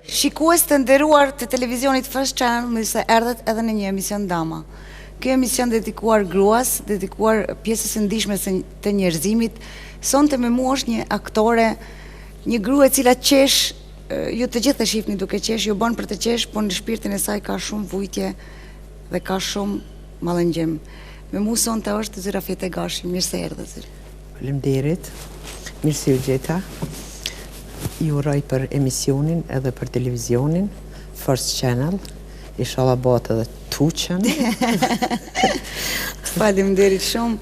Shikues të nderuar të televizionit First Channel, më se erdhët edhe në një emision dama. Ky emision dedikuar gruas, dedikuar pjesës së ndihshme të njerëzimit, sonte me mua është një aktore, një grua e cila qesh, ju të gjithë e shihni duke qesh, ju bën për të qesh, por në shpirtin e saj ka shumë vujtje dhe ka shumë mallëngjim. Me mua sonte është Zyra Fjete Gashi. Mirë se erdhë, Zyra. Faleminderit. Mirë se u gjeta. Ju uroj për emisionin edhe për televizionin First Channel, inshallah bëhet edhe 2 Channel. Faleminderit shumë.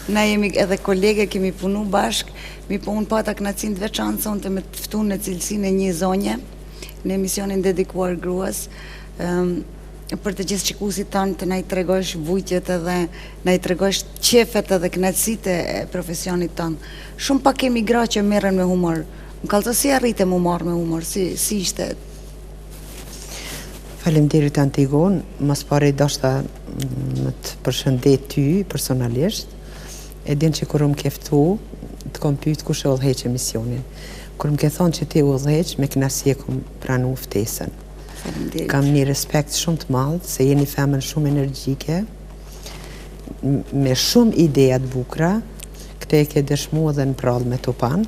Na jemi edhe kolege, kemi punu bashk, unë pata kënaqësinë të veçantë sonte me të ftuar në cilësinë e një zonje në emisionin dedikuar gruas. Për të gjithë shikuesit tanë të na i tregosh vujtjet edhe na i tregosh qefet edhe kënaqësitë e profesionit tanë. Shumë pak kemi gra që merren me humor. Më kallëzo si arritëm u marrë me humor, si ishte? Faleminderit Antigon, mas pare dashta më të përshëndet ty personalisht. E din që kur më ke ftu, të kom pyet kush e udhëheq emisionin. Kur më ke thonë që ti udhëheq, me kënaqësi e kom pranu ftesën. Kam një respekt shumë të madh, se jeni femën shumë energjike, me shumë ideja të bukura. Këtë e ke dëshmu edhe në prallë me Topan,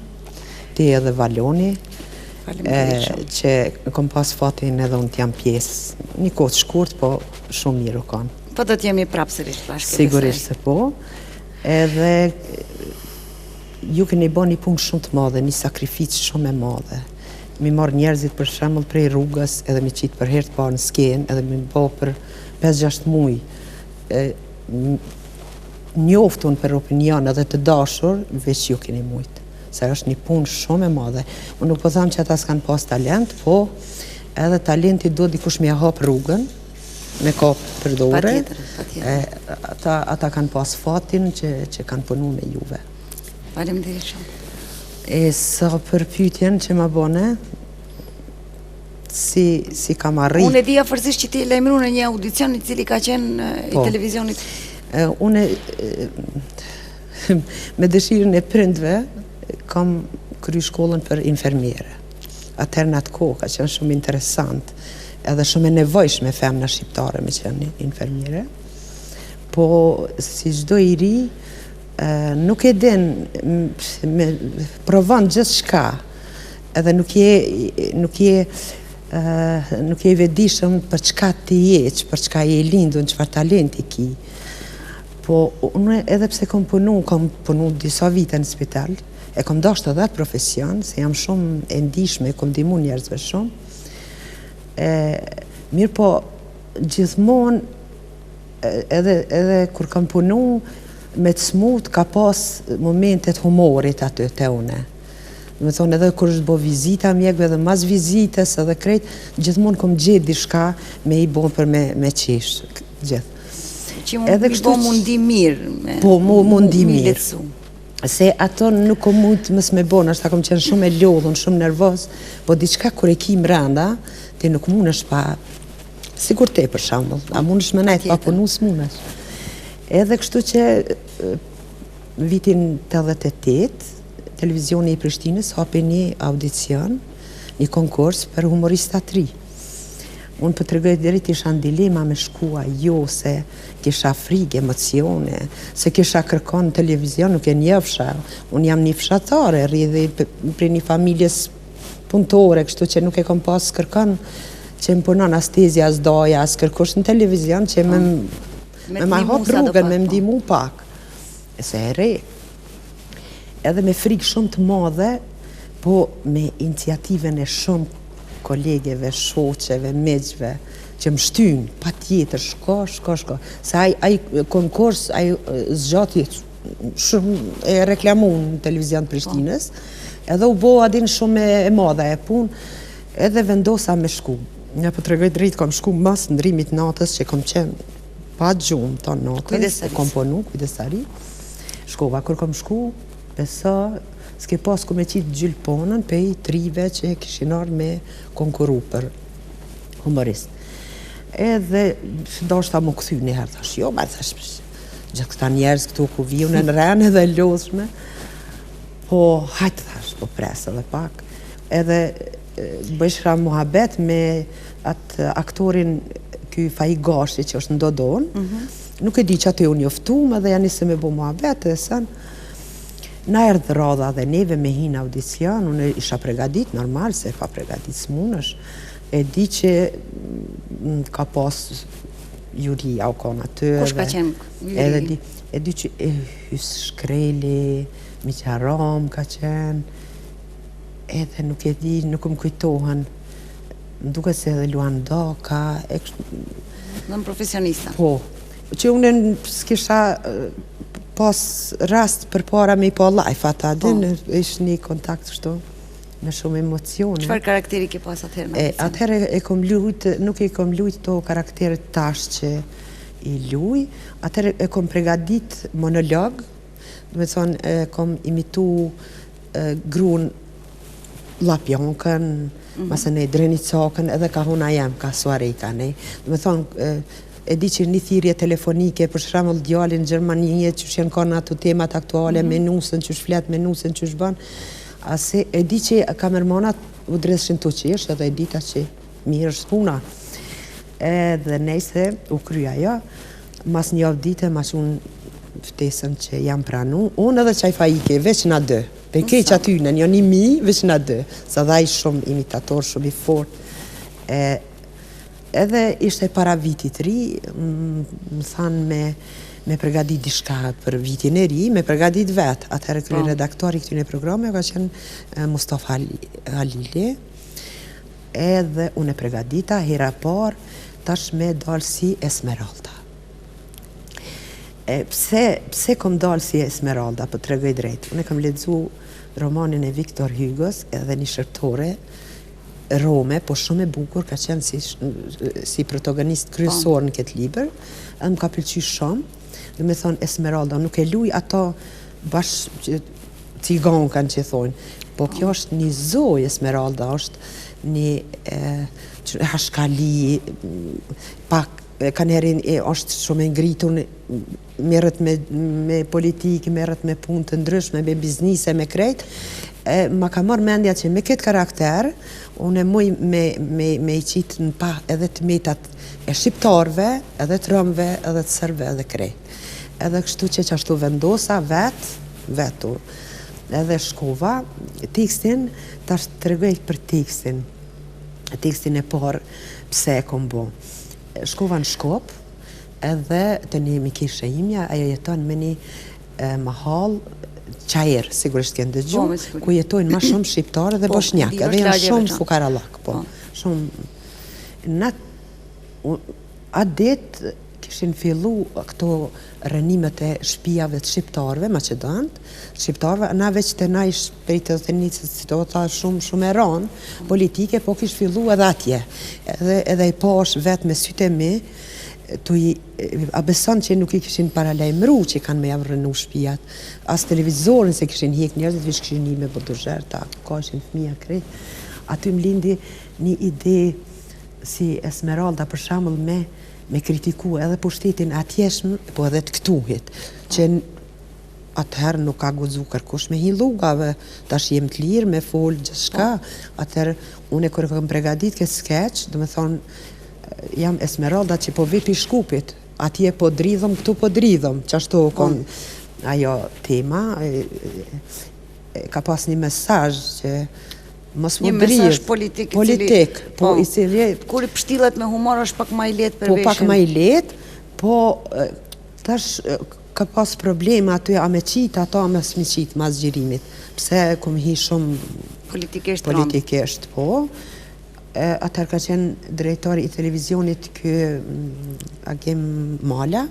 ti edhe Valoni, që kom pas fatin edhe unë t'jam pjesë. Një kohë të shkurt, po shumë mirë u kanë. Po do t'jemi prapë sërish bashkë. Sigurisht se po. Edhe ju keni bën një punë shumë të madhe, një sakrificë shumë e madhe. Mi marrë njerëzit për shembull prej rrugës, edhe mi qitë për herë të parë në skenë, edhe mi bë për 5-6 muaj. Njoftun për opinion edhe të dashur, veç ju keni mujt. Se është një punë shumë e madhe. Unë nuk po them që ata s'kan pas talent, po edhe talenti do dikush me hap rrugën, me kapë për dore. Ata kanë pas fatin që kanë punu me juve. Faleminderit shumë. E sa për pyetjen që ma bone, si kam arrit. Unë e dija fërsisht që ti lajmëruar në një audicion i cili ka qenë i televizionit. Unë me dëshirën e prindve kam kry shkollën për infermiere. Atëherë në atë kohë ka qenë shumë interesant, edhe shumë e nevojshme femna shqiptare me qenë infermiere. Po si çdo i ri, nuk e din, provon gjithë shka, edhe nuk je i vetëdijshëm për çka ti je, për çka je lindur, çfarë talenti ki. Po unë edhe pse kam punu disa vite në spital, e kam dashur edhe atë profesion, se jam shumë e ndihshme, kam ndihmu njerëzve shumë. Mirë po, gjithmonë, edhe kur kam punu, me të smut ka pas momentet humorit aty te une. Me thonë edhe kur është bo vizita mjekve dhe mas vizitës edhe krejt, gjithmonë kom gjetë dishka me i bo për me qesh. Gjithë. Që mi bo mundi mirë. Po, mundi mirë. Se ato nuk kom mund mës me bo, nështë ta kom qenë shumë e lodhën, shumë nervos, po diçka kur e ki mranda, ti nuk mund është pa, sigur te për shambull, a mund është me najtë pa punu s'mund është. Edhe kështu që vitin 88, televizioni i Prishtinës hapi një audicion, një konkurs për humorista 3. Unë për të regoj dherit isha në dilema me shkua, jo se kisha frikë, emocione, se kisha kërkon në televizion, nuk e njëfsha. Unë jam një fshatare, rridhe për një familjes punëtore, kështu që nuk e kom pas kërkon që më punon astezja, as doja, as kërkosh në televizion, që me ma hop rrugën, me mdimu pak. E se e re. Edhe me frikë shumë të madhe, po me iniciativen e shumë kolegeve, shoqeve, meqve, që më shtynë, pa tjetër, shko. Se aj konkurs, aj zgjati shumë e reklamun në televizion të Prishtinës, edhe u bo adin shumë e madhe e pun, edhe vendosa me shku. Një po të regoj drejt, kom shku mas në ndrimit natës, që kom qenë pa gjumë të natës, kom ponu, kujdesari. Shkova, kur kom shku, besa, s'ke pas ku me qitë gjylponën pe i 3-ve që kishin ardhur me konkuru për humorist. Edhe ndoshta më kthy një herë, thash, jo, ma thash, gjithë këta njerëz këtu ku vijun në rënë edhe lodhshme, po hajtë thash, po pres edhe pak. Edhe bëshra muhabet me atë aktorin ky Fai Gashi që është në Dodon. Nuk e di që aty unë joftume dhe janë nisë me bo muhabet dhe sen. Na erdhë radha dhe neve me hinë audicion, unë isha pregadit, normal se pa pregadit s'munësh. E di që ka pas juria o kona të. Kush ka qenë juri? E di që Hys Shkreli, Miqaram ka qenë, edhe nuk e di, nuk më kujtohen. Më duke se edhe Luan Doka. Në profesionista. Po, që unë s'kisha pas rast për para me I po live ata, ishtë një kontakt shto me shumë emocione. Çfarë karakteri ke pas atëherë? Atëherë nuk e kom lujt to karakteret tash që I luj, atëherë e kom pregadit monolog, dhe me thonë e kom imitu gruan Lapjonkën, masën e Drenicakën, edhe ka huna jem, ka Suareka, ne. Dhe me thonë, e di që një thirrje telefonike, për shembull djalin në Gjermani, që shenë ka në ato temat aktuale, me nusën, që shflet, me nusën, që shbën, ase e di që kamermanat u dreshin të qesh, edhe e dita që mirë është puna. Edhe nejse, u kryja jo, mas një javë dite, mas unë ftesën që jam pranu, unë edhe qaj Faike, veç na dë. Pe keq aty në një 1000, veç na dë. Sa dhaj shumë imitator, shumë I fort. Edhe ishte para vitit ri, më thanë me pregadit dishka për vitin e ri, me pregadit vetë. Atëherë kërë redaktori këtyne programe ka qenë Mustafa Halili. Edhe unë e pregadita, hera par, tash me dalë si Esmeralda. Pse kom dalë si Esmeralda, për të regoj drejt. Unë e kom ledzu romanin e Victor Hugos, edhe një shërptore, Rome, po shumë e bukur, ka qenë si protagonist kryesor në këtë liber, edhe më ka pëlqy shumë, dhe me thonë Esmeralda, nuk e luj ato bashkë cigan kanë që thonë, po kjo është një zoj Esmeralda, është një hashkali, pak, kanë herin është shumë e ngritur, merret me politikë, merret me punë të ndryshme, me biznise, me krejt, ma ka marrë mendja që me këtë karakter, unë e muj me I qitë në pa edhe të metat e shqiptarve, edhe të rëmve, edhe të sërve, edhe krejt. Edhe kështu që ashtu vendosa vetu, edhe shkova, tekstin, tash të regoj për tekstin e parë, pse e kom bo. Shkova në Shkop, edhe të një mikishe imja, ajo jeton me një mahal qajer, sigurisht kënë dëgju, ku jetojnë ma shumë shqiptarë dhe boshnjak, edhe janë shumë fukarallak, po. Shumë. Atë ditë kishin fillu këto rënimet e shpijave të shqiptarëve, Maqedonët, shqiptarëve, na veç të na ish prej të thënicët situata shumë e ranë, politike, po kish fillu edhe atje. Edhe I pash vetë me sytë e mi, a beson që nuk I kishin paralajmëru që kanë me javë rënu shpijat, as televizorin se kishin hjek njerëzit, vish kishin një me bodozher, ta ka ishin fëmija krejt. Aty më lindi një ide si Esmeralda për shembull me kritiku edhe pushtetin atjeshëm, po edhe të këtuhit, që atëherë nuk ka guxu kërkush me hi lugave, tash jem të lirë me fol gjithçka. Atëherë unë kur kam përgatit këtë skeç, do të thonë jam Esmeralda që po vi pi Shkupit, atje po dridhëm, këtu po dridhëm, qashtu kon ajo tema, ka pas një mesazh që mos më dridh. Një mesazh politik, po I cili kur I pështillet me humor është pak më I lehtë për veshjen. Po pak më I lehtë, po tash ka pas probleme aty a me qit, ato a me s'mi qit mas gjirimit. Pse kom hi shumë politikisht, po. Atër ka qenë drejtori I televizionit kë Agim Mala,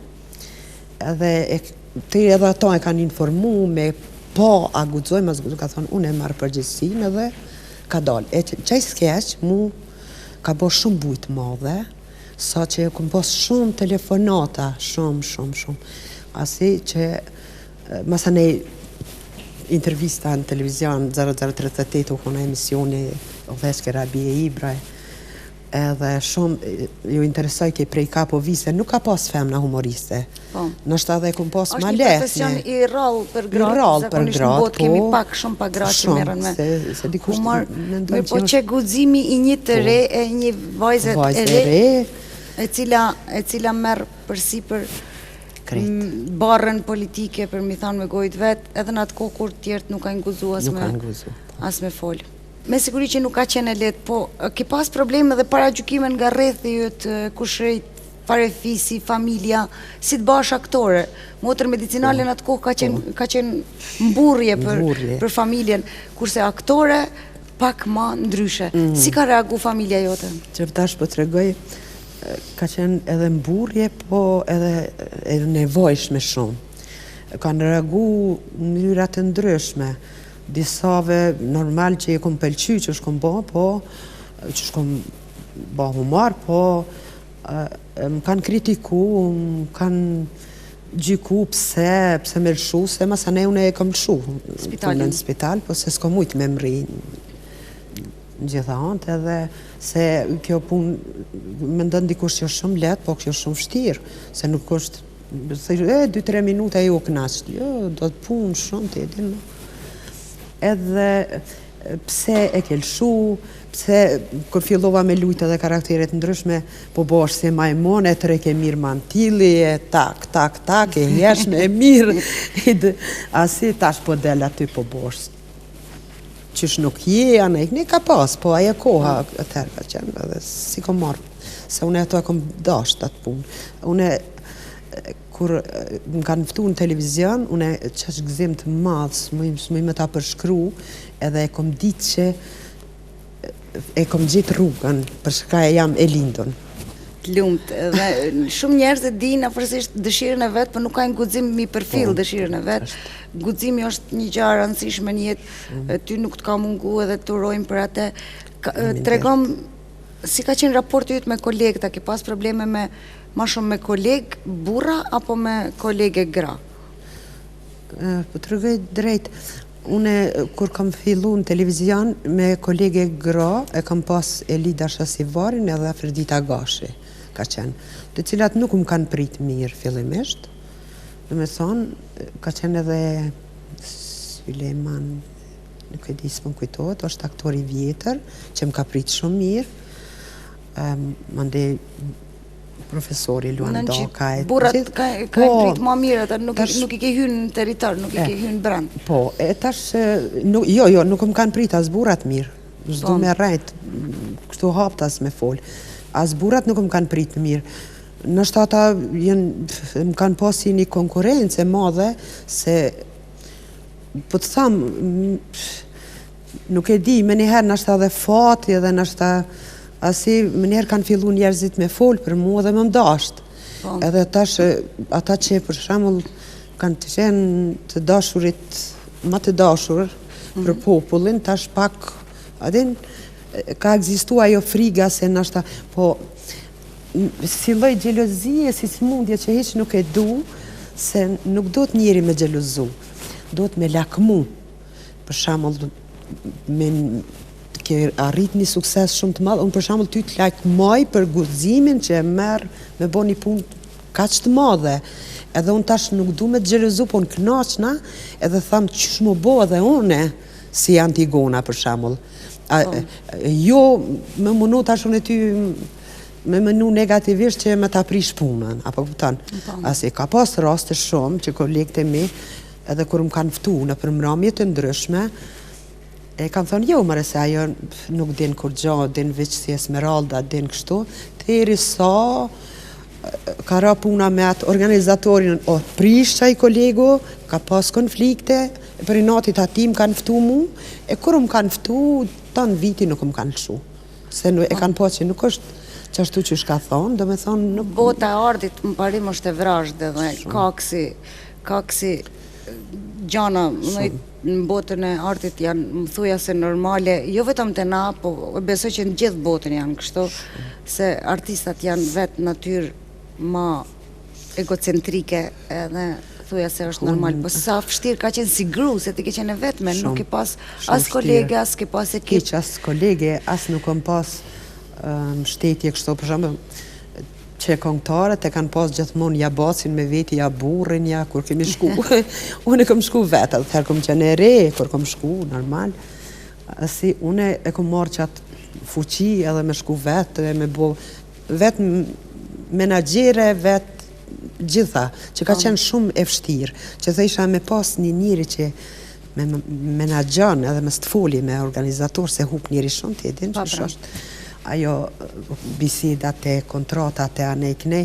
edhe ato e kanë informu me po a guxoj, mas guxoj, ka thonë unë e marrë përgjithësinë edhe ka dalë. Qaj skeq mu ka bo shumë bujt madhe, sa që kom pos shumë telefonata, shumë. Asi që masane intervista në televizion 0038 u kona emisioni Oveshke Rabie Ibraj, edhe shumë ju interesoj ke prej kapo vise, nuk ka pas femna humoriste. Nështë edhe kom pas ma është një profesion i rrallë për gratë, zakonisht në botë kemi pak shumë pa gratë që merren me humor, po që guximi i një të re, e një vajzë e re, e cila merr përsipër barrën politike për mi thanë me gojët vetë, edhe në atë kohë kur tjertë nuk kanë guxu as me folë. Me siguri që nuk ka qenë lehtë, po ke pas probleme dhe para gjykime nga rrethi yt, kushrejt, farefisi, familja, si të bash aktore. Motër medicinale në atë kohë ka qenë mburrje për familjen, kurse aktore pak ma ndryshe. Si ka reagu familja jote? Që tash po t'rregoj, ka qenë edhe mburrje, po edhe nevojshme shumë. Kanë reagu në mënyra të ndryshme. Disave normal që i kom pëlqy që shkom bo, po që shkom bo humor, po më kanë kritiku, më kanë gjyku pse me lëshu, se masane une e kom lëshu në spital, po se s'kom mujt me mri në gjitha antë, edhe se kjo pun më ndën dikush që shumë let, po kjo shumë vështirë, se nuk është 2-3 minuta ju knasht, jo, do të pun shumë të edhin, edhe pse e ke lëshu, pse kër fillova me lujtë edhe karakteret ndryshme, po bosh se majmon, e tëre ke mirë mantili, e tak, e jeshme, e mirë, asi tash po del aty po bosh. Qysh nuk je, ne ka pas, po aje koha atër ka qenë, edhe si kom marrë, se une ato e kom dasht atë punë. Une, kur më kanë ftu në televizion, une qash gëzim të madhë, s'më me ta përshkru, edhe e kom ditë që e kom gjitë rrugën, për shka e jam e lindon. Lumt, dhe shumë njerëz e dinë afërsisht dëshirën e vetë, për nuk kanë guxim mi përfill dëshirën e vetë. Guximi është një gjë e rëndësishme në jetë, ty nuk të ka mungu edhe të urojmë për atë. Tregom si ka qenë raporti yt me kolegët, a ke pas probleme ma shumë me kolegë burra apo me kolege gra? Po të rëgëj drejt, une kur kam fillu në televizion me kolege gra, e kam pas Elida Shasivarin edhe Afrodita Gashi, ka qenë, të cilat nuk më kanë prit mirë fillimisht, dhe me thonë, ka qenë edhe Suleiman, nuk e di s'më kujtohet, është aktori vjetër, që më ka prit shumë mirë, mande profesori Luan Dokaj. Burrat ka prit ma mirë, nuk i ke hynë në territor, nuk i ke hynë brand. Po, e tash, jo, nuk më kanë prit as burrat mirë, s'du me rejt, kështu haptas me fol, as burrat nuk më kanë prit mirë. Nështë ata më kanë pasi një konkurencë e madhe, se, po të thamë, nuk e di, me njëherë nështë edhe fati edhe nështë asi më njerë kanë fillu njerëzit me folë për mua dhe më mdasht. Edhe tash, ata që për shemull kanë të qenë të dashurit, ma të dashur për popullin, tash pak, adin, ka egzistu ajo friga se nashta, po, si lloj xhelozie, si smundje që hiç nuk e du, se nuk do të njeri me xhelozu, do të me lakmu. Për shemull, ke arrit një sukses shumë të madh, unë për shembull ty të lakmoj për guximin që e merr me bo një punë kaq të madhe. Edhe unë tash nuk du me të xhelozu, po në knaqna, edhe tham qysh më bo edhe une si Antigona për shembull. Jo me munu tash unë e ty me menu negativisht që me ta prish punën, apo kupton? Asi ka pas raste shumë që kolegët e mi, edhe kur më kanë ftu në përmramje të ndryshme, e kam thonë, jo, mëre se ajo nuk din kur gjo, din veç si Esmeralda, din kështu, theri sa ka ra puna me atë organizatorin, o prish qaj kolegu, ka pas konflikte, për i natit atim kanë ftu mu, e kur më kanë ftu, tanë viti nuk më kanë lëshu. Se e kanë po që nuk është qashtu që shka thonë, do me thonë nuk... Bota e artit më parim është e vrashde dhe kaksi gjana, në botën e artit janë më thuja se normale, jo vetëm të na, po besoj që në gjithë botën janë kështu, se artistat janë vetë natyrë ma egocentrike edhe thuja se është normal, po sa fështirë ka qenë si gru, se ti ke qenë e vetme, nuk ke pas as kolege, as ke pas ekip. Keq as kolege, as nuk kom pas shtetje kështu, për shembull, që këngëtarët e kanë pas gjithmonë ja bacin me veti, ja burrin, ja kur kemi shku. Unë kam shku vetë, edhe herë kam qenë e re, kur kam shku, normal. Si unë e kam marrë qatë fuqi edhe me shku vetë, dhe me bo vetë menagjere, vetë gjitha, që ka qenë shumë e vështirë, që thësha me pas një njëri që me menagjon edhe me stfoli me organizator se hup njëri shumë të edhin, që është ajo bisedat e kontratat e anej kënej,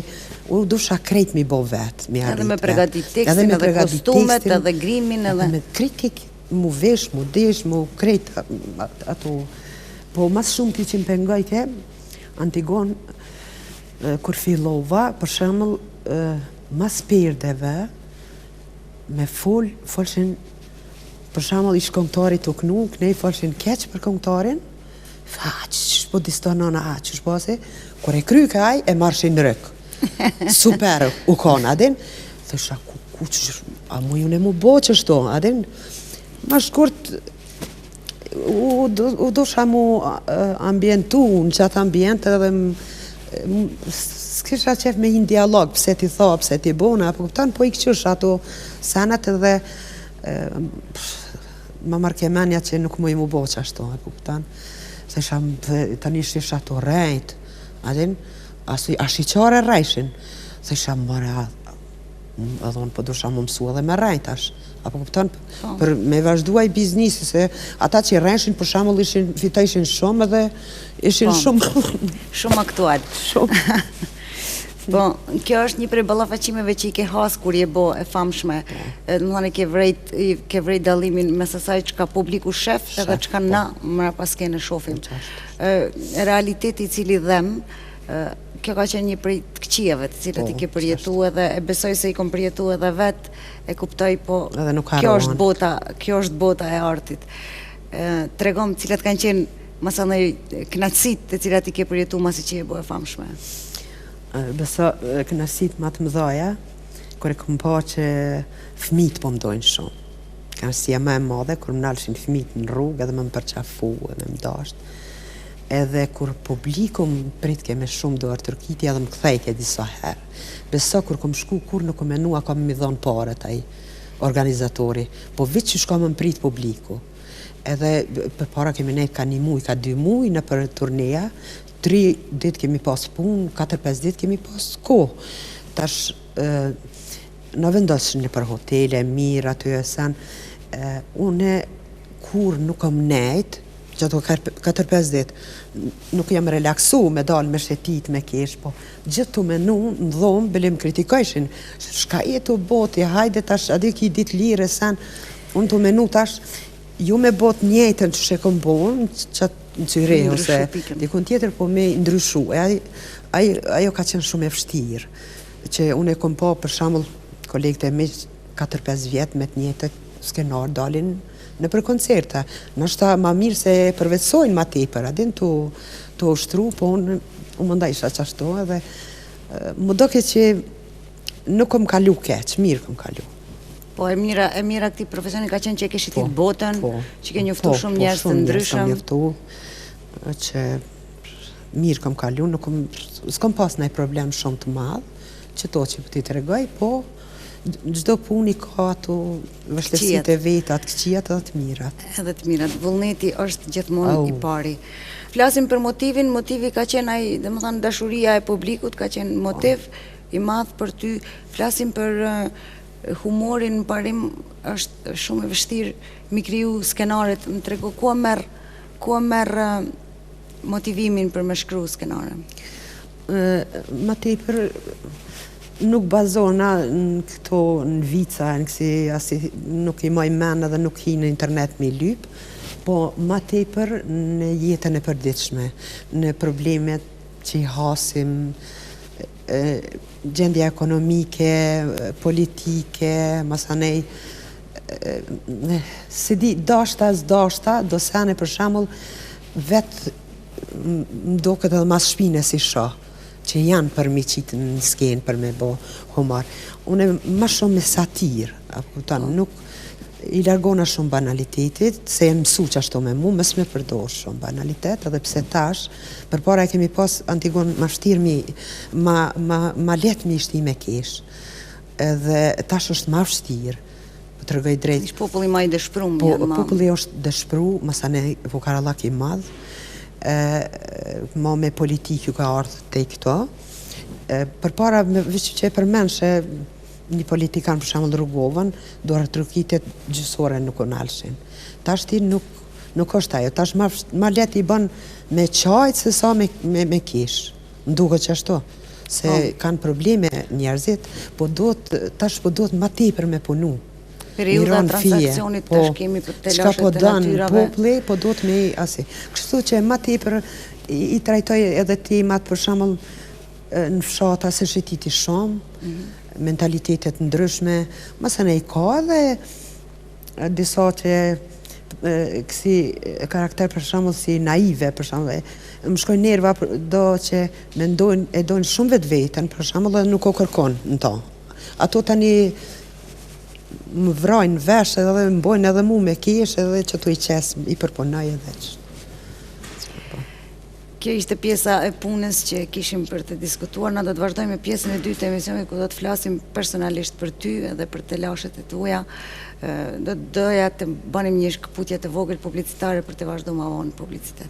u dusha krejt mi bo vetë, mi arrit. Edhe me pregatit tekstin, edhe kostumet, edhe grimin, edhe me kritik, mu vesh, mu desh, mu krejt ato. Po mas shumë ti që më pengoj ke, Antigon, kur fillova, për shemëll, mas perdeve, me folshin, për shemëll, ish këngëtari të kënu, kënej folshin keq për këngëtarin, që po distonona, që shpose, kur e kry kaj, e marshin në rëk. Super, u konë, adin. Thësha, a mu ju ne mu bo që shto, adin. Ma shkurt, u dosha mu ambientu në qatë ambient, edhe s'kisha qef me një dialog, pëse ti tha, pëse ti bona, po këptan, po i këqysh ato sanat edhe ma markemenja që nuk mu i mu bo që ashto, po këptan. Se tani shish ato rejt, adin, a shiqare rejshin, se isha mëre, edhe unë po dusha më mësu edhe me rejt ash, apo këpëton, për me vazhduaj biznisi, se ata që i rejshin, për shamull, fitojshin shumë edhe ishin shumë... Shumë aktual. Shumë. Po, kjo është një prej ballafaqimeve që i ke has kur je bo e famshme. Domethënë ke vrejt dallimin mes asaj çka publiku shef edhe çka na mrapa skene shohim. Realiteti i cili dhem, kjo ka qenë një prej të këqijave të cilat i ke përjetuar edhe e besoj se i kom përjetuar edhe vet, e kuptoj, po kjo është bota e artit. Tregom cilat kanë qenë masanoj kënaqësitë të cilat i ke përjetuar masi që je bo e famshme. Beso kënaqësitë më të mëdha, kur e kam pa që fëmijët po më dojnë shumë. Kënaqësia më e madhe kur më nalshin fëmijët në rrugë edhe më përqafu edhe më dasht. Edhe kur publiku më pritke me shumë dorë tërkiti edhe më kthejke disa herë. Beso kur kom shku kur nuk kom menua kam mi dhonë paret ai organizatori, po veç që shka më prit publiku. Edhe për para kemi nejt ka 1 muj, ka 2 muj në për turneja, 3 ditë kemi pas punë, 4-5 ditë kemi pas kohë. Tash, në vendoshin në për hotele, mirë, aty e sen, une kur nuk kam nejt, që ato 4-5 ditë, nuk jam relaksu me dalë me shetit, me kesh, po gjithë të menu në dhomë, belim kritikojshin, shka e të boti, hajde tash, adi ki ditë lire, sen, unë të menu tash, ju me bot njëtën që shë kom bonë, që në cyre, ose dikun tjetër, po me ndryshu. Ajo ka qenë shumë e vështirë, që unë e kom po, për shamull, kolegët e me 4-5 vjetë me të njëtët skenar dalin në për koncerta. Nështë ma mirë se përvecojnë ma tepër, adin të ushtru, po unë më nda isha qashto, edhe më doke që nuk kom kalu keq, mirë kom kalu. Po e mira këti profesioni ka qenë që e ke shitit botën, që ke njoftu shumë njerëz të ndryshëm. Njoftu që mirë kom kalu, s'kom pas nëj problem shumë të madhë, që to që ti të regoj, po gjdo puni ka ato vështesit e vetë, atë këqijat edhe të mirat. Edhe të mirat, vullneti është gjithmonë i pari. Flasim për motivin, motivi ka qenë ai, dhe më thanë, dashuria e publikut, ka qenë motiv i madhë për ty. Flasim për humorin, në parim është shumë e vështirë mi kriju skenaret, më tregu, ku merë motivimin për me shkru skenare? Ma tepër nuk bazona në këto në vica, në kësi asi nuk i maj men edhe nuk hi në internet me lyp, po ma tepër në jetën e përditshme, në problemet që i hasim, gjendja ekonomike, politike, masanej, se di, dashta, do sene për shamull, vetë do këtë edhe mas shpine si shoh, që janë për mi qitë në skenë për me bo humor. Unë ma shumë me satirë, nuk i largona shumë banalitetit, se e mësu që ashtu me mu, mës me përdor shumë banalitet, edhe pse tash, për para e kemi pas Antigon ma shtirë ma letë mi ishti me kesh, edhe tash është ma vështirë, po të rëgoj drejt. Ishtë populli ma i dëshprum. Populli është dëshpru, mësane Vukarallak i madhë, ma me politikë ju ka ardhë të i këto, për para, vishë që e përmenshë, një politikan për shembull Rrugovën, duar trukitet gjysore nuk u nalshin. Tash ti nuk është ajo, tash ma let i bën me qajt se sa me kish. M'duket që ashtu, se kanë probleme njerëzit, tash po duhet ma tepër me punu. Periuda transakcionit tash kemi për të lashet të natyrave. Populli, po duhet me asi. Kështu që ma tepër i trajtoj edhe temat për shembull në fshata se shëtiti shumë, mentalitetet ndryshme, mësën e i ka dhe disa që kësi karakter për shembull si naive, për shembull, më shkoj nerva do që e dojnë shumë vetë vetën, për shembull, dhe nuk o kërkon në ta. Ato tani më vrajnë vesh edhe më bojnë edhe mu me kesh edhe që tu i qes, i përponaj edhe që. Kjo ishte pjesa e punës që kishim për të diskutuar. Na do të vazhdojmë me pjesën e dytë të emisionit ku do të flasim personalisht për ty edhe për të lashet e tuaja. Do doja të bënim një shkëputje të vogël publicitare për të vazhduar më vonë publicitet.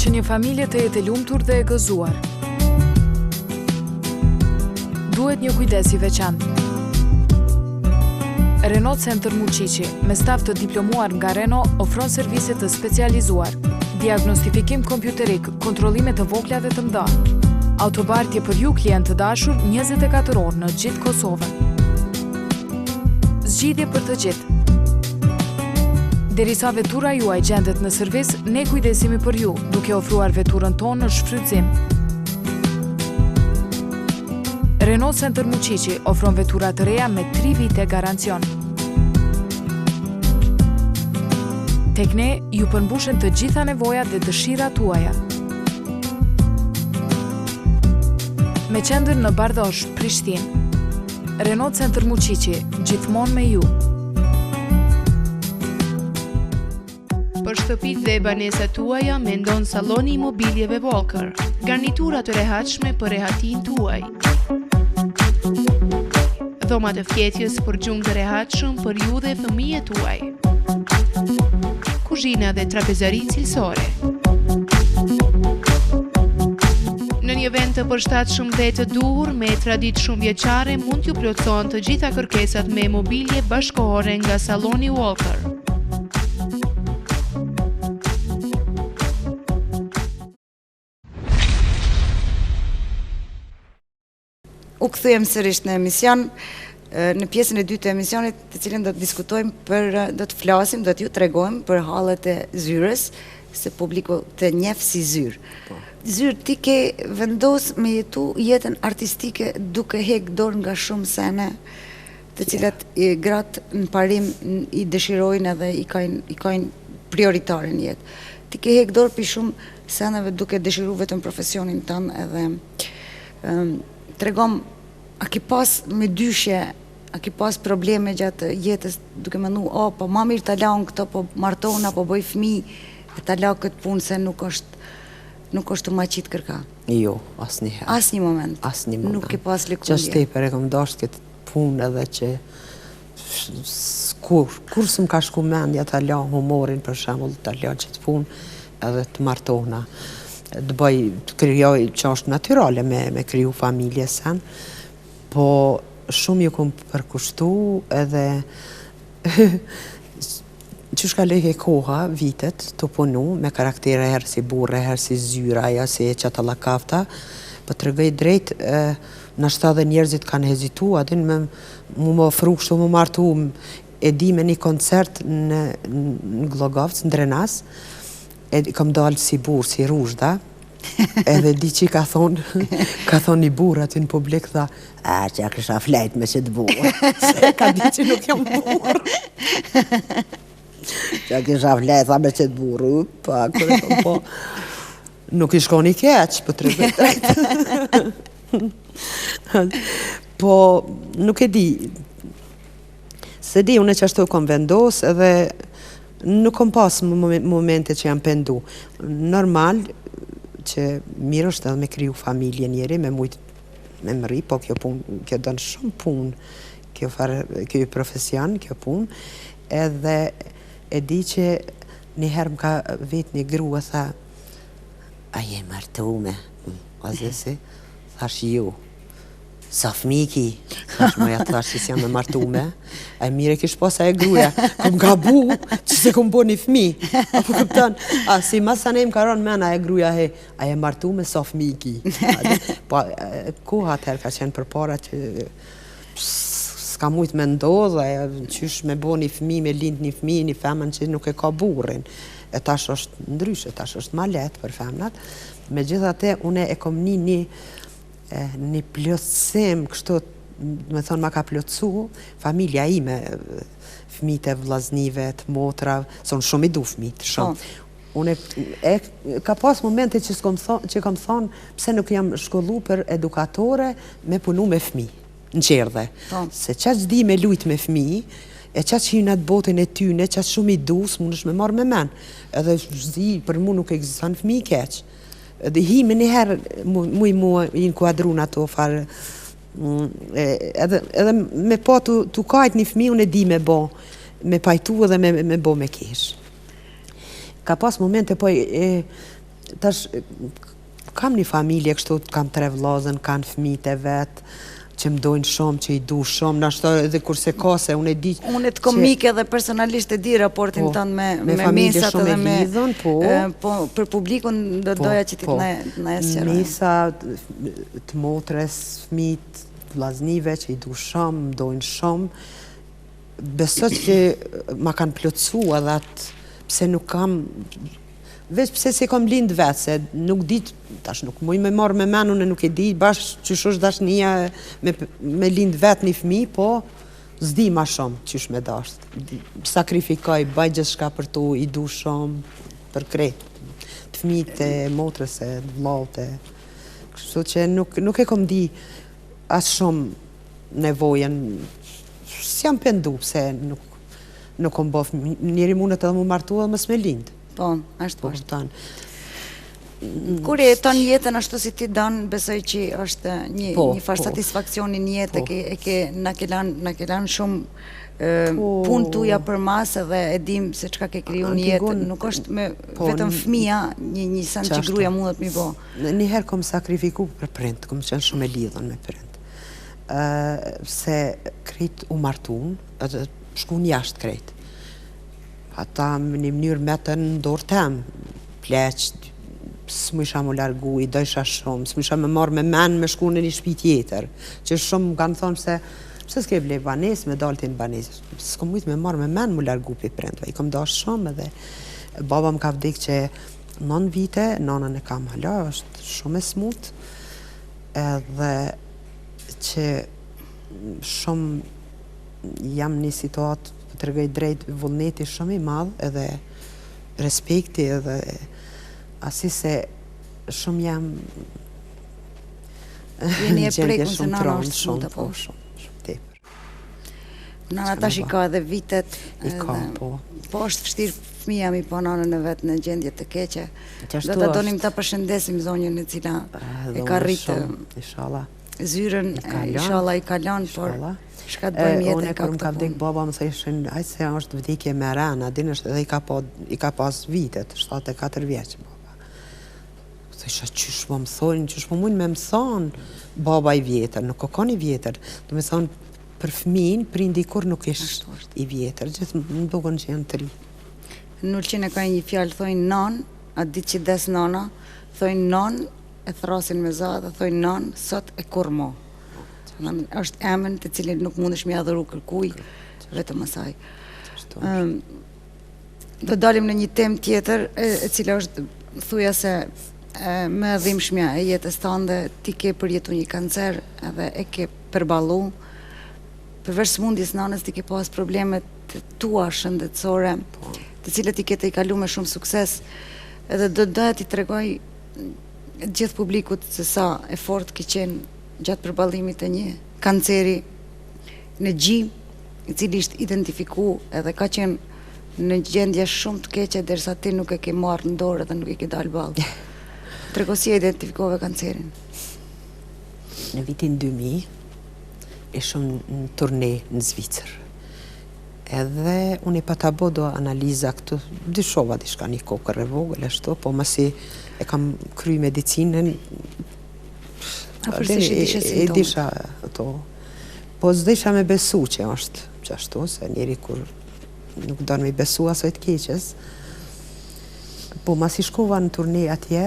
Që një familje të jetë e lumtur dhe e gëzuar, duhet një kujdes i veçantë. Renault Center Muqiqi, me staf të diplomuar nga Renault, ofron servise të specializuar, diagnostifikim kompjuterik, kontrollime të vogla dhe të mëdha, autobartje për ju klient të dashur 24 orë në gjithë Kosovën. Zgjidhje për të gjithë. Derisa vetura juaj gjendet në servis, ne kujdesimi për ju, duke ofruar veturën tonë në shfrytëzim. Renault Center Muqiqi ofron vetura të reja me 3 vite garancion. Tek ne ju përmbushen të gjitha nevojat dhe dëshirat tuaja. Me qendër në Bardhosh, Prishtinë. Renault Center Muqiqi, gjithmonë me ju. Për shtëpitë dhe banesat tuaja mendon Salloni i Mobiljeve Walker. Garnitura të rehatshme për rehatin tuaj. Dhoma të fjetjes për gjumë të rehatshëm për ju dhe fëmijët tuaj. Kuzhina dhe trapezari cilësore. Në një vend të përshtatshëm dhe të duhur me traditë shumë vjeçare mund t'ju plotëson të gjitha kërkesat me mobilje bashkëkohore nga Salloni Walker. U kthyem sërish në emision, në pjesën e dytë të emisionit, të cilën do të diskutojmë do të flasim, do t'ju tregojmë për hallet e zyrës, se publiku të njeh si zyrë. Zyrë, ti ke vendos me jetu jetën artistike duke hek dorë nga shumë sene, të cilat gratë në parim i dëshirojnë edhe i kajnë prioritare në jetë. Ti ke hek dorë për shumë seneve duke dëshiru vetëm profesionin tënë edhe tregom, a ki pas me dyshje, a ki pas probleme gjatë jetës duke mendu, po ma mirë ta laun këto, po martona, po bëj fëmijë, e ta lau këtë punë se nuk është të ma qitë kërka. Jo, asnjëherë. Asnjë moment. Asnjë moment. Nuk ke pas lëkundje. Që shtepër e kam dashur këtë punë edhe që kur s'm ka shku mendja ta lau humorin për shembull, ta lau këtë punë edhe të martona. Të krijoj që është natyrale me kriju familje sen, po shumë ju kom përkushtu edhe që shkalloj e koha, vitet, të punu me karaktere herë si burre, herë si zyra, ja si e qata lakafta, po të rëgëj drejt, në shta dhe njerëzit kanë hezitu, adin mu më ofru kështu, mu martu, e di me një koncert në Glogavc, në Drenas, e kam dalë si burë, si rrushda, edhe di që ka thonë një burë aty në publik, tha, që ja kësha flejt me që të burë, se ka di që nuk jam burë. Që ja kësha flejt, tha me që të burë, pa, kërë po. Nuk I shkoni keq, po të drejt. Po, nuk e di. Se di, unë që ashtu kom vendos edhe nuk kom pas momente që jam pendu. Normal që mirë është edhe me kriju familje njeri, me mujt me mëri, po kjo punë, kjo dënë shumë punë, kjo profesion, kjo punë, edhe e di që njëherë më ka vetë një grua, tha, a je martume? A zesi, thash ju, sa fmiki, thash moja thash që si jam e martume, a mire kish posa e gruja, kom gabu, që se kom bo një fmi, apo këptan, a si masa ne më karon mena e gruja, he, a je martume, sa fmiki. Po, koha atëherë ka qenë për para që s'ka mujt me ndodhe, qysh me bo një fmi, me lind një fmi, një femën që nuk e ka burrin. E tash është ndryshe, tash është ma letë për femnat. Me gjithate, une e kom një plotësim, kështu, me thonë ma ka plotësu, familja ime, fmit e vllaznive, të motra, son shumë I du fmit, shumë. Une ka pas momente që kam thonë, pse nuk jam shkollu për edukatore me punu me fmi, në qerdhe. Se qaq di me lujt me fmi, e qatë që hinë atë botën e tyne, qatë shumë I du, së mund është me marrë me men. Edhe zdi, për mu nuk ekziston fëmijë I keq. Edhe hi me njëherë, mu I inkuadru në ato farë, edhe me po të kajt një fëmijë, unë e di me bo, me pajtu edhe me bo me kesh. Ka pas momente, po, tash, kam një familje kështu, kam 3 vllazën, kanë fëmijët e vetë, që më dojnë shumë, që I du shumë, nashto edhe kurse ka se unë e di... Unë të komike dhe personalisht e di raportin tënë me mesat edhe me... Po, për publikun do doja që ti të na esqeroj. Mesa të motres, fëmijët, vllaznive që I du shumë, më dojnë shumë. Besoj që ma kanë plotësu edhe atë, pse nuk kam... Veç pse se kom lind vetë, se nuk di, tash nuk muj me marrë me men, unë nuk e di, bashkë qysh është dashnia me lind vetë një fëmi, po zdi ma shumë qysh me dasht. Sakrifikoj, baj gjithë shka për tu, I du shumë, për kretë. Të fëmijët e motrës e vllaut e... Kështu që nuk e kom di as shumë nevojën, s'jam pendu, pse nuk kom bof, njeri mundet edhe mu martu edhe mës me lind. Po, ashtu është. Kur e jeton jetën ashtu si ti don, besoj që është një farë satisfakcioni një jetë, na ke lanë shumë punë tuja për mas edhe e dim se çka ke kriju një jetë, nuk është me vetëm fëmia një sen që gruaja mundet mi bo. Njëherë kom sakrifiku për prind, kom qenë shumë e lidhën me prind. Se krejt u martun, edhe shkun jashtë krejt. Ata në një mënyrë metën në dorë tem, pleqë, s'mu isha mu largu, I dojsha shumë, s'mu isha me marrë me men me shku në një shtëpi tjetër, që shumë më kanë thonë pse s'ke blej banes, me dalë t'in banes, s'kom mujtë me marrë me men mu largu për prindve, I kom dash shumë edhe baba më ka vdik që 9 vite, nanën e kam hala, është shumë e smut, edhe që shumë jam një situatë të rëgëj drejt vullneti shumë I madh edhe respekti edhe asi se shumë jam Jeni e prekun se nana është smut apo? Shumë tepër. Nana tash I ka edhe vitet I ka, po. Po është vështirë fëmija mi po nanën e vetë në gjendje të keqe. Do të donim ta përshëndesim zonjën e cila e ka rritë zyrën, inshallah I kalon, por shka të bëjmë jetë e ka këtë punë. Unë baba më thëshin, ajë se është vdikje me rana, din është edhe I ka pas vitet, 74 vjeqë baba. Thësha, qysh po më thonë, qysh po mund me më thonë baba I vjetër, nuk ka një vjetër. Do me thonë, për fëmin, prindi kur nuk ishtë I vjetër, gjithë më duken që janë 3. Në Ulqin e ka një fjallë, thojnë non, atë ditë që des nona, thojnë non, e thrasin me za dhe thojnë non, sot e kur mo. është emën të cilin nuk mundesh me adhuru kërkuj, vetëm asaj. Do dalim në një temë tjetër, e cila është thuja se me dhimbshmja e jetës tënde, ti ke përjetu një kancer edhe e ke përballu. Përveç smundjes nanës ti ke pas problemet tua shëndetësore, të cilat ti ke të I kalu me shumë sukses, edhe do doja ti tregoj gjithë publikut se sa e fort ki qenë gjatë përballimit të një kanceri në gjim, i cili ishte identifiku edhe ka qenë në gjendje shumë të keqe derisa ti nuk e ke marrë në dorë dhe nuk e ke dalë ballë. Trego si e identifikove kancerin? Në vitin 2000 ishëm në turne në Zvicër. Edhe unë i pata bo do analiza këtu, dyshova dishka një kokër e vogël ashtu, po masi e kam kry medicinën, e disha ato. Po s'disha me besu që është qashtu, se njeri kur nuk donë me besu asojt keqes. Po mas i shkova në turne atje,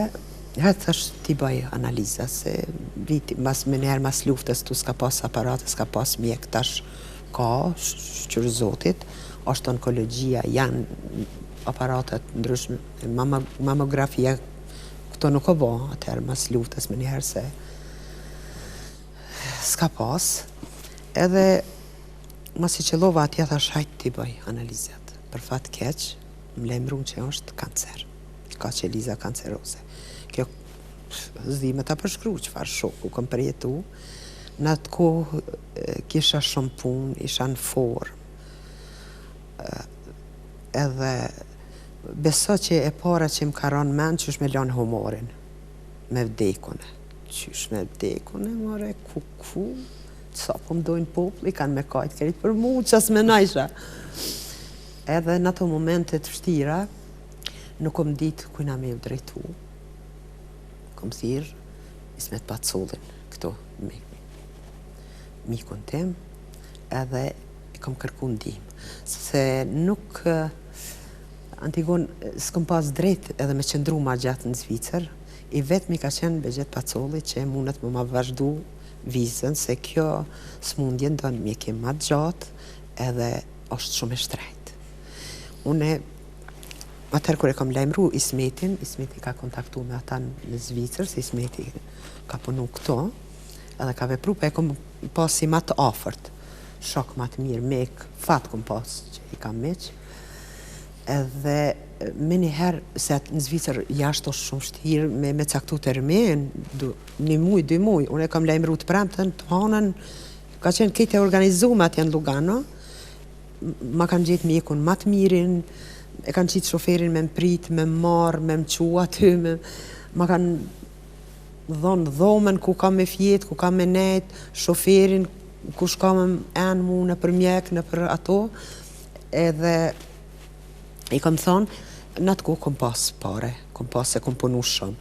thash t'i bëj analiza, se mas me njerë mas luftës tu s'ka pas aparate, s'ka pas mjek, tash ka, shqyrë zotit, është onkologjia, janë aparatet ndryshme, mamografia, këto nuk o bo, atëherë mas luftës me njerë se s'ka pas. Edhe mas i qëllova atje, thash hajt t'i bëj analizat. Për fat keq, më lemrum që është kancer. Ka qeliza kancerose. Kjo zdi me ta përshkru qëfar shoku këm përjetu. Në atë kohë kisha shumë punë, isha në formë. Edhe beso që e para që më ka ranë mend që është me lanë humorin. Me vdekune. Qysh me vdekune, more ku. Sa po më dojnë popli, kanë me kajtë kerit për mu, qas me najsha. Edhe në ato momentet vështira, nuk kom ditë kujna me u drejtu. Kom thirë, Ismet Pacollin, këto, mikun tim, edhe i kom kërku ndihmë. Se nuk, Antigon, s'kom pas drejt edhe me qëndru ma gjatë në Zvicër, i vetë mi ka qenë Begjet Pacolli që mundet më ma vazhdu vizën, se kjo smundjen do në mjekim ma gjatë edhe është shumë e shtrejt. Une, atër kër e kom lajmru Ismetin, Ismeti ka kontaktu me ata në Zvicër, se Ismeti ka punu këto, edhe ka vepru, pa e kom pasi ma të afërt, shok ma të mirë, mek, fat kom pas që i kam meq, edhe me njëherë, se në Zvicër jashtë është shumë shtirë, me caktu të rëmen, një muj, 2 muj, unë e kam lajmëru të premtën, të hanën, ka qenë kejtë e organizume atje në Lugano, ma kanë gjetë mjekun ma të mirin, e kanë qitë shoferin me më prit, me më marë, me më qua aty, ma kanë dhonë dhomen ku kam me fjetë, ku kam me nejtë, shoferin, ku shkam enë mu në për mjek, në për ato, edhe i kam thonë, në atë ku kom pas pare, kom pas se kom punu shumë.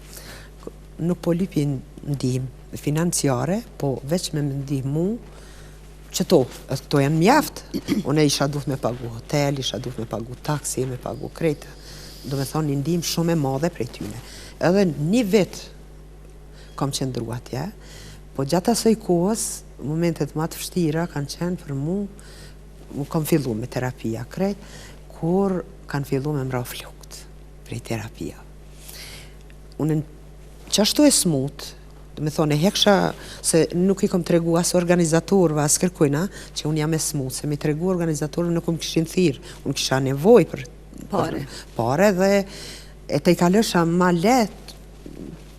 Nuk po lypin ndihmë financiare, po veç me më ndihmë mu, që to janë mjaftë. Une isha duhet me pagu hotel, isha duhet me pagu taksi, me pagu krejtë. Do me thonë një ndihmë shumë e madhe prej tyne. Edhe një vit kom qëndru atje, po gjatë asoj kohës, momentet ma të vështira kanë qenë për mu kom fillu me terapia krejtë, kur kanë fillu me mra flukt prej terapia. Unë që ashtu e smut, do me thonë, e heksha, se nuk i kom tregu asë organizatorëve, asë kërkujna, që unë jam e smut, se mi tregu organizatorëve nuk kom kishin thirë, unë kisha nevoj për pare dhe e te i kalësha ma let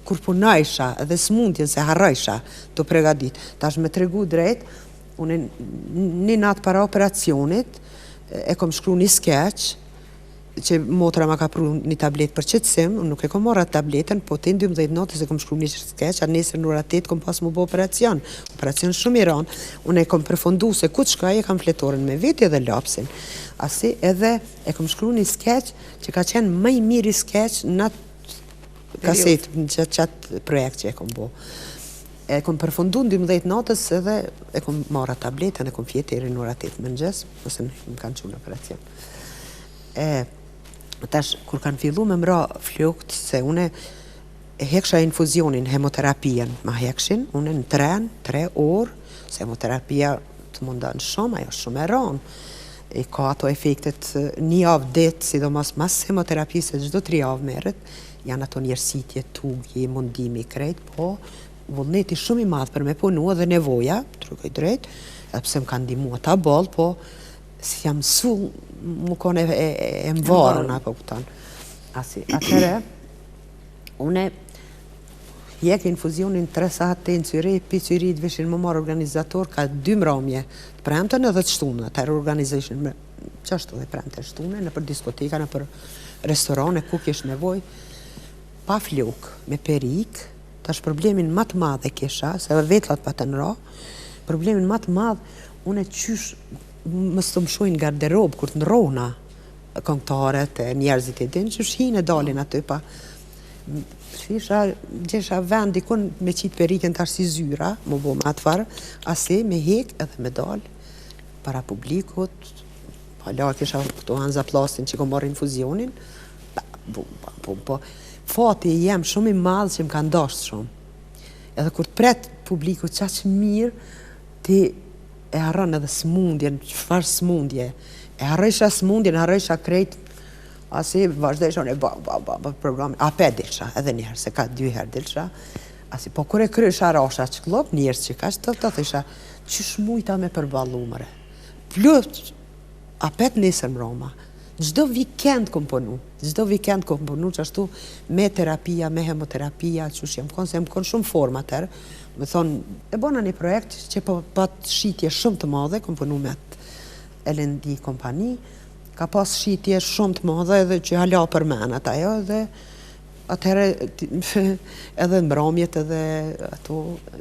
kur punajsha edhe smundjen se harrajsha të pregadit. Tash me tregu drejt, unë një natë para operacionit, e kom shkru një skeq, që motra ma ka pru një tablet për qëtësim, unë nuk e kom mora tabletën, po të 12 notës e kom shkru një skeq, a nesër në ora 8 kom pas mu bo operacion shumë i ranë, unë e kom përfundu se ku të shkaj e kam fletoren me veti edhe lapsin. Asi edhe e kom shkru një skeq që ka qenë më i miri skeq në atë kaset, në qatë projekt që e kom bo. E kom përfundu në 12 notës edhe e kom mora tabletën, e kom fjeteri në ora 8 mëngjes, ose në kanë qenë operacion. Tash, kur kanë fillu me mra flukt, se une e heksha infuzionin, hemoterapien ma hekshin, une në 3 orë, se hemoterapia të mundan shumë, ajo shumë e ranë. I ka ato efektet një javë ditë, sidomos mas hemoterapi, se gjdo 3 javë meret, janë ato njërsitje, tugje, mundimi krejt, po vullneti shumë i madhë për me punu edhe nevoja, të rëgoj drejt, edhe pse më kanë dimu ata bolë, po si jam su më kone e mvarën, apo këtan. Atëre, une Jeke infuzionin 3 sate në Cyri, pi Cyrit vishin më marë organizator, ka 2 mramje të premtën edhe të shtunë, të organization, qashtu dhe premte shtunë, në për diskoteka, në për restorane, ku kesh nevoj, pa flok, me perik, tash problemin më të madh e kisha, se vetlat pa të nëra, problemin më të madh, unë e qysh më së të më shojnë garderob, kur të nërona këngëtarët, njerëzit e din, që shhinë e dalin aty pa. Gjesha vend dikun me qitë periken tash si zyra, më bo me atëfarë, ase me hek edhe me dal, para publikut, hala kisha këto Hanza Plastin që kom marrë infuzionin, fati jem shumë i madhë që më ka ndasht shumë. Edhe kur të pret publiku qaq mirë, ti e harron edhe smundjen, qëfar smundje. E harrejsha smundjen, harrejsha krejt, asi vazhdejsha në programin, apet dilsha, edhe njerë, se ka 2 herë dilsha. Asi, po kër e kryesha rasha që klop, njerës që ka që të thësha, qysh mujta me përballu mëre. Plut, apet nesër mroma. Gjdo vikend kom punu, që ashtu me terapia, me hemoterapia, që jem konë, se jem konë shumë forma tërë. Me thonë, e bona një projekt që po pat shitje shumë të madhe, kom punu me atë LND kompani, ka pas shitje shumë të madhe edhe që hala për menat ajo, dhe atëherë edhe mramjet edhe ato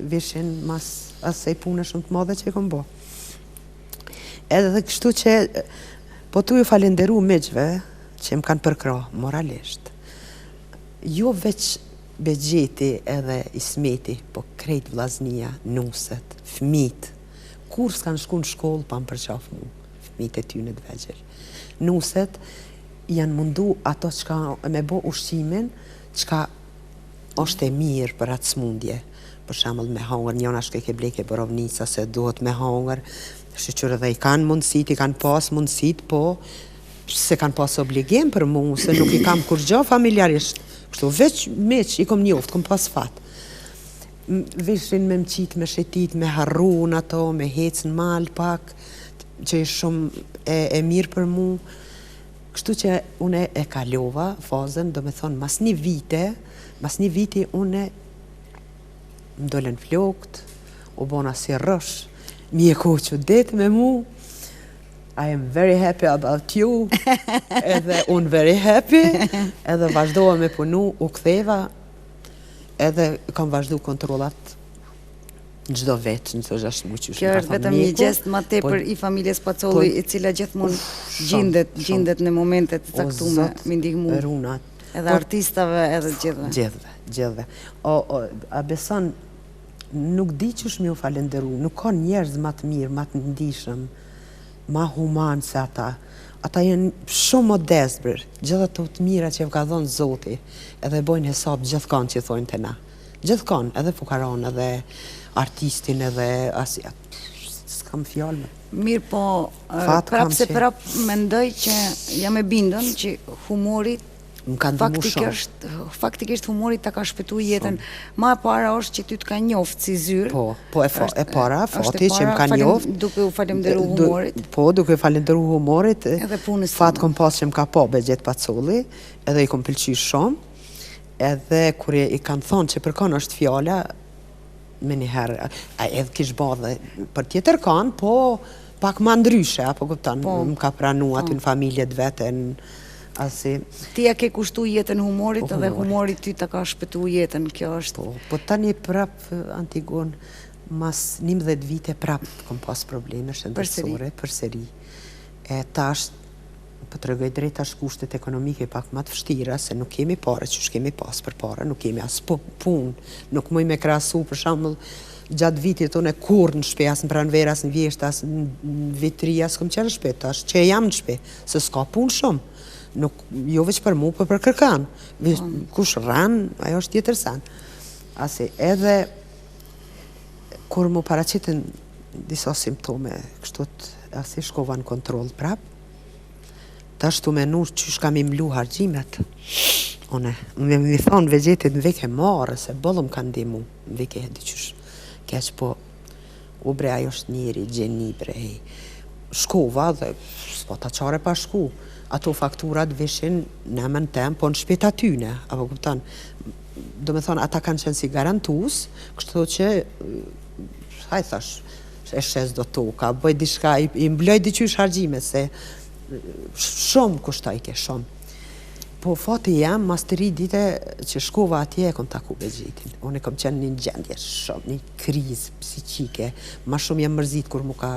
vishin mas asaj pune shumë të madhe që i kom bo. Edhe dhe kështu që po tu ju falenderu miqve që më kanë përkra moralisht. Jo veç Begjeti edhe Ismeti, po krejt vllaznia, nuset, fmit, kur s'kanë shku në shkollë pa më përqaf mu, fmit e tyne të vegjel. Nuset janë mundu ato qka me bo ushqimin, qka është e mirë për atë smundje. Për shembull me hangër, njona shke ke bleke borovnica se duhet me hangër, shqyqyre dhe i kanë mundësit, i kanë pas mundësit, po se kanë pas obligim për mu, se nuk i kam kur gjo familjarisht. Kështu, veç meq, i kom njoft, kom pas fat. Vishin me mqit, me shetit, me harrun ato, me hec në mal pak, që i shumë e mirë për mu. Kështu që une e kalova fazën, do me thonë, mas një viti une më dolen flokt, u bona si rësh, mi e ko që detë me mu, I am very happy about you, edhe unë very happy, edhe vazhdova me punu, u ktheva, edhe kam vazhdu kontrolat në gjdo vetë, në të gjashtë mu qysh. Kjo është vetëm një gjest ma tepër i familjes Pacolli, i cila gjithmonë gjendet në momentet të caktume, me ndihmu, edhe artistave, edhe gjithve. Gjithve. A beson, nuk di qysh mi u falenderu, nuk ka njerëz ma të mirë, ma të ndishëm, ma human se ata. Ata jenë shumë modest, bërë. Gjitha të mira që ka dhonë Zoti, edhe bojnë hesab gjithkan që thojnë të na. Gjithkan, edhe fukaron, edhe artistin, edhe asja. S'kam fjallë me. Mirë po, prap mendoj që jam e bindën që humorit faktikisht humorit ta ka shpëtu jetën. Ma e para është që ty të ka njoftë si zyrë. Po e para, fati që më ka njoftë. Duke u falenderu humorit. Po, duke u falenderu humorit. Edhe punës. Fatë kom pas që më ka po Begjet Pacolli, edhe i kom pëlqy shumë. Edhe kur i kanë thonë që përkon është fjalla, me njëherë, edhe kish badhe për tjetër kanë, po pak ma ndryshe, apo këptan, më ka pranu aty në familjet vetën. Ti ja ke kushtu jetën humorit edhe humorit ty ta ka shpëtu jetën, kjo është. Po tani prap, Antigon, mas 11 vite prap kom pas probleme shëndetësore, përsëri. E tash, po të regoj drejt tash kushtet ekonomike pak ma të vështira, se nuk kemi pare, që shkemi pas për pare, nuk kemi as punë, nuk mëj me krasu, për shambull, gjatë vitit unë e kur në shpe, as në pranvera, as në vjesht, as në vitri, as kom qenë në shpe, tash që jam në shpe, se s'ka punë shumë. Nuk, jo veç për mu, për kërkan. Kush ran, ajo është tjetër san. Asi, edhe kur mu paraqiten disa simptome, kështut, asi shkova në kontrol prap, ta shtu menu që shkam imlu hargjimet. One, mi thonë vegjetit në veke marë, se bollëm kanë dimu, në veke diqysh. Keq po, u bre, ajo është njeri, gjeni brej. Shkova dhe, s'po ta qare pa shku. Ato fakturat vishin në emën tem, po në shpet atyne, apo këpëtan, do me thonë, ata kanë qenë si garantus, kështu që, hajtë thash, e shes do toka, bëj diçka, i mbloj diqysh hargjime, se shumë kushtoj ke, shumë. Po fati jam, mas të ri dite që shkova atje e kom taku Begjitin. Unë e kom qenë një gjendje shumë, një krizë psiqike. Ma shumë jam mërzit kur mu ka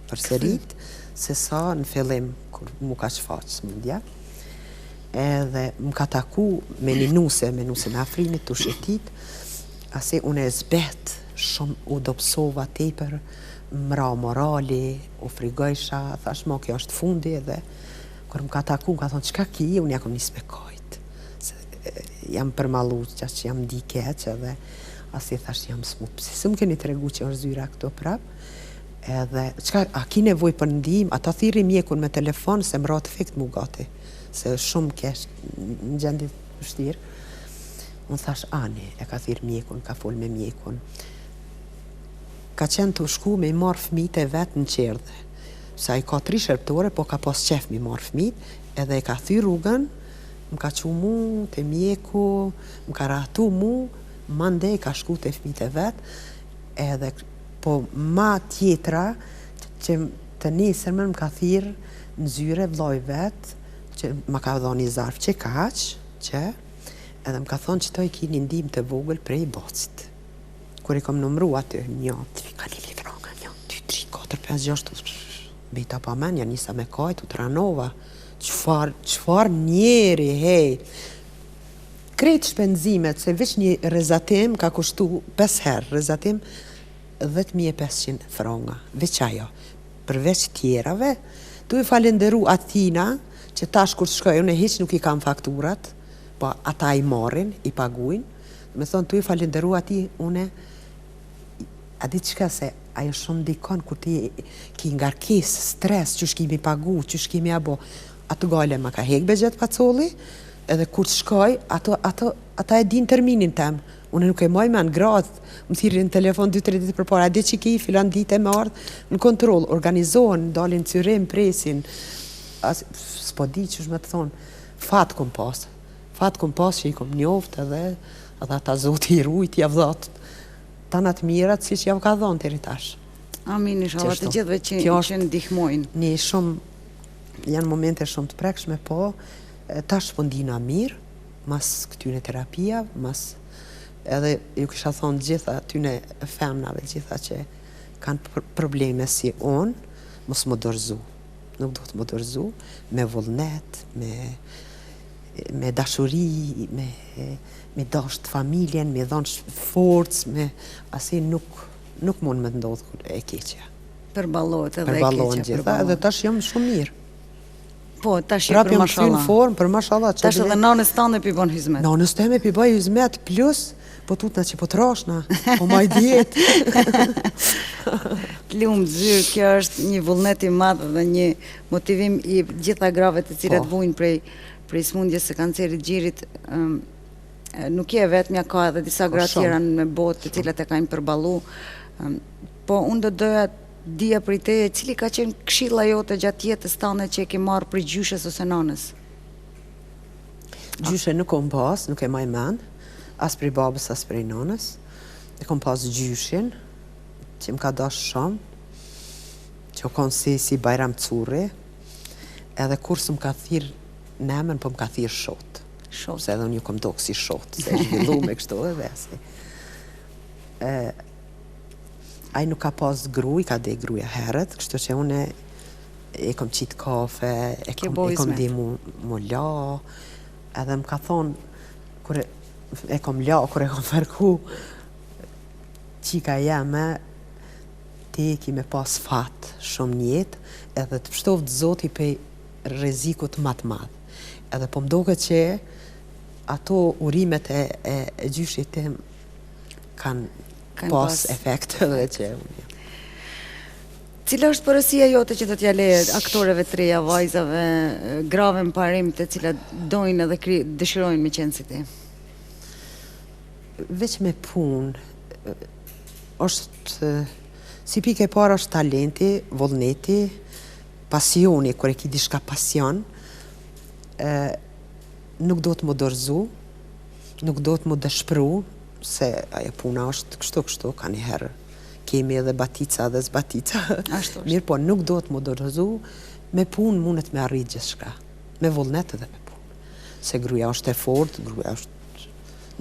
përserit, se sa në fillim kur mu ka shfaq smundja. Edhe më ka taku me një nuse në Afrinit, të shetit, ase unë e zbet shumë u dopsova tepër, mra morali, u frigojsha, thash mo kjo është fundi edhe kur më ka taku, më ka thonë, qka ki, unë ja kom njës me kajt. Jam përmalu që jam di keq edhe asi thash jam smut. Se më keni të regu që është zyra këto prap. Edhe, qka, a ki nevoj për ndim, ata thiri mjekun me telefon se më ratë efekt mu gati. Se shumë kesh në gjendit vështirë. Unë thash, ani, e ka thirë mjekun, ka fol me mjekun. Ka qenë të shku me i marë fëmijët e vetë në qerdhe. Sa i ka 3 shërptore, po ka pas qef mi marë fëmijët, edhe e ka thy rrugën, më ka qu mu të mjeku, më ka rahtu mu, mande ka shku të fëmijët e vetë, edhe po ma tjetra që të nesërmen më ka thirë në zyre vlloj vetë, që më ka dhoni zarf që kaq, që edhe më ka thonë që to i kini ndim të vogël prej bocit. Kur i kom numru aty, 1, 2, ka 1 franga, 1, 2, 3, 4, 5, 6, bejta pa menja, njësa me kajt, u të ranova, qfar njeri, hej. Krejt shpenzimet, se veç një rezatim ka kushtu 5 herë, rezatim 10.500 franga, veç ajo. Përveç tjerave, tu i falenderu atina, që tash kur shkoj, unë hiq nuk i kam fakturat, po ata i marrin, i paguin, me thonë, tu i falenderu ati, une, a di qka se, ajo shumë dikon kur ti ki ngarkes, stres, që shkimi pagu, që shkimi abo, ato gale ma ka hek begjet pacolli, edhe kur të shkoj, ata e din terminin tem. Unë nuk e moj me në gradë, më thirë në telefon 2-3 ditë për para, a di që ki, filan ditë e më ardhë, në kontrol, organizohen, dalin cyrim, presin, s'po di që shme të thonë, fat kom pas që i kom njoft edhe ata zoti i rujt, javdhat, tanat mirat si që jav ka dhonë të rritash. Amin, inshallah të gjithve që ndihmojnë. Një shumë, janë momente shumë të prekshme, po tash po ndina mirë, mas këtyne terapia, mas edhe ju kisha thonë gjitha tyne femnave, gjitha që kanë probleme si unë, mos më dorëzu. Nuk do të më dorëzu, me vullnet, me dashuri, me dasht familjen, me dhanë forcë, me asi nuk mund me të ndodhë e keqja. Përballot edhe e keqja. Përballon gjitha, edhe tash jam shumë mirë. Po, tash je për mashallah. Formë, për mashallah. Tash edhe nanës tane pi bon hizmet. Nanës teme pi bëj hizmet, plus, po tutna që po trashna, po maj djetë. Të lumë zyrë, kjo është një vullnet i madhë dhe një motivim i gjitha grave të cilat bujnë prej smundjes së kancerit gjirit. Nuk je vetë mja ka edhe disa gra tjera në botë të cilat e kanë përballu. Po unë do doja dija për i teje, cili ka qenë këshilla jote gjatë jetës tane që e ke marrë për gjyshes ose nanës? Gjyshe nuk kom pas, nuk e maj men, as për i babës, as për i nanës. E kom pas gjyshin, që më ka dash shumë, që o konë si Bajram Curri, edhe kur së më ka thirë nemen, po më ka thirë shotë. Se edhe unë ju kom dokë si shotë, se zhvillu me kështu dhe vesi. Ai nuk ka pas gruj, ka dhe gruja herët, kështu që une e kom qitë kafe, e kom di mu la, edhe më ka thonë, e kom la, kur e kom fërku, qika jeme, ti ki me pas fat shumë njetë, edhe të pështovë zoti për rezikut matë madhë. Edhe po mdoke që ato urimet e gjyshit tim kanë pas efekt dhe që unë. Cila është përësia jote që do t'ja leje aktoreve të reja, vajzave, grave në parim të cilat dojnë edhe dëshirojnë me qenë si ti? Veç me punë, është, si pike parë është talenti, vullneti, pasioni, kër e ki dishka pasion, nuk do të më dorëzu, nuk do të më dëshpëru, se ajo puna është kështu, ka një herë. Kemi edhe batica dhe zbatica. Mirë po, nuk do të më dorëzu, me punë mundet me arrit gjithçka. Me vullnet edhe me punë. Se gruaja është e fortë, gruaja është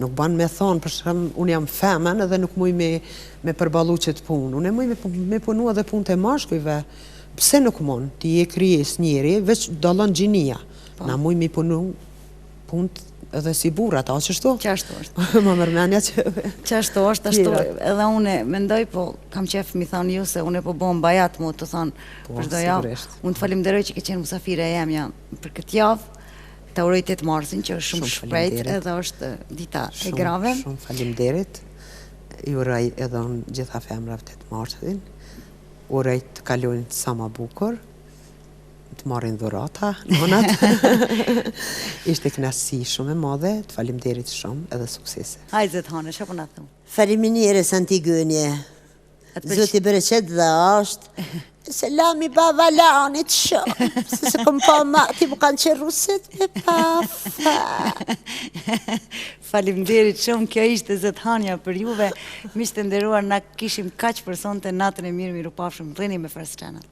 nuk ban me thonë, për shkak unë jam femen edhe nuk muj me përballu qëtë punë. Unë e muj me punu edhe punë të mashkujve. Pse nuk mund? Ti je krijes njeri, veç dallon gjinia. Na muj me punu punë edhe si burrat, a qështu? Qashtu është. Më mërmenja që... Qashtu është, ashtu edhe une mendoj, po kam qef mi thonë ju se une po bom bajat mu të thonë për çdo javë. Unë të falimderoj që ke qenë musafire e jemja për këtë javë, të uroj 8 marsin që është shumë shpejt edhe është dita e grave. Shumë falimderit, i uroj edhe unë gjitha femrave 8 marsin, uroj të kalojnë sa ma bukur, të marrin dhurata, nonat. Ishte knasi shumë e madhe, të falimderit shumë edhe suksese. Hajde Zot Hane, çfarë po na thon? Faleminderit Antigënie. Zoti bereqet dhe është. Selami babalanit shumë. Se kom pa ma, ti më kanë qenë ruset me pafa. Faleminderit shumë, kjo ishte Zot Hania për juve. Miq të nderuar, na kishim kaq për sonte, natën e mirë, mirupafshim. Rrini me First Channel.